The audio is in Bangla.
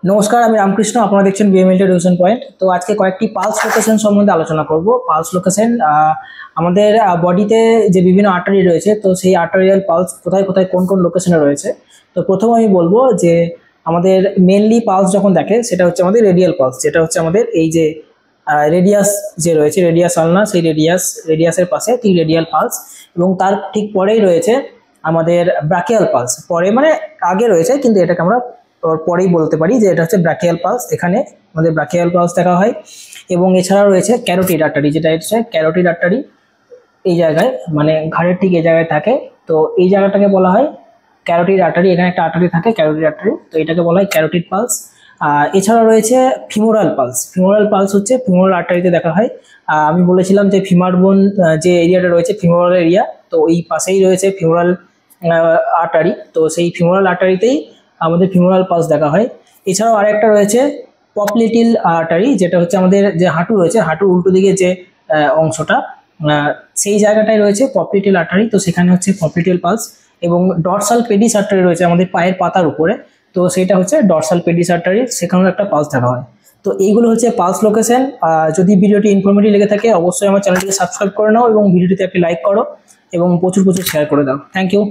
নমস্কার, আমি রামকৃষ্ণ। আপনারা দেখছেন বিএমএল টিউশন পয়েন্ট। তো আজকে কয়েকটি পালস লোকেশন সম্বন্ধে আলোচনা করব। পালস লোকেশন আমাদের বডিতে যে বিভিন্ন আর্টারি রয়েছে, তো সেই আর্টারিয়াল পালস কোথায় কোথায় কোন কোন লোকেশনে রয়েছে। তো প্রথমে আমি বলবো যে আমাদের মেনলি পালস যখন দেখে সেটা হচ্ছে আমাদের রেডিয়াল পালস, যেটা হচ্ছে আমাদের এই যে রেডিয়াস যে রয়েছে, রেডিয়াস আলনা, সেই রেডিয়াসের পাশে ঠিক রেডিয়াল পালস, এবং তার ঠিক পরেই রয়েছে আমাদের ব্রাকিয়াল পালস। পরে মানে আগে রয়েছে, কিন্তু এটাকে আমরা পরেই বলতে পারি যে এটা হচ্ছে ব্রাকিয়াল পালস। এখানে আমাদের ব্রাকিয়াল পালস দেখা হয়। এবং এছাড়া রয়েছে ক্যারোটিড আর্টারি, যেটা হচ্ছে ক্যারোটিড আর্টারি এই জায়গায়, মানে ঘাড়ের ঠিক এই জায়গায় থাকে। তো এই জায়গাটাকে বলা হয় ক্যারোটিড আর্টারি। এখানে একটা আর্টারি থাকে, ক্যারোটিড আর্টারি, তো এটাকে বলা হয় ক্যারোটিড পালস। এছাড়া রয়েছে ফিমোরাল পালস। ফিমোরাল পালস হচ্ছে ফিমোরাল আর্টারিতে দেখা হয়। আমি বলেছিলাম যে ফিমার বোন যে এরিয়াটা রয়েছে ফিমোরাল এরিয়া, তো এই পাশেই রয়েছে ফিমোরাল আর্টারি। তো সেই ফিমোরাল আর্টারিতেই আমাদের ফিমোরাল পালস দেখা হয়। এছাড়াও আরেকটা রয়েছে পপলিটিল আর্টারি, যেটা হচ্ছে আমাদের যে হাঁটু রয়েছে, হাঁটুর উল্টো দিকে যে অংশটা, সেই জায়গাটায় রয়েছে পপলিটিল আর্টারি। তো সেখানে হচ্ছে পপলিটিল পালস। এবং ডরসাল পেডিস আর্টারি রয়েছে আমাদের পায়ের পাতার উপরে, তো সেটা হচ্ছে ডরসাল পেডিস আর্টারি, সেখানেও একটা পালস দেখা হয়। তো এইগুলো হচ্ছে পালস লোকেশন। যদি ভিডিওটি ইনফরমেটিভ লেগে থাকে অবশ্যই আমার চ্যানেলটিকে সাবস্ক্রাইব করে নাও এবং ভিডিওটিতে একটি লাইক করো এবং প্রচুর প্রচুর শেয়ার করে দাও। Thank you.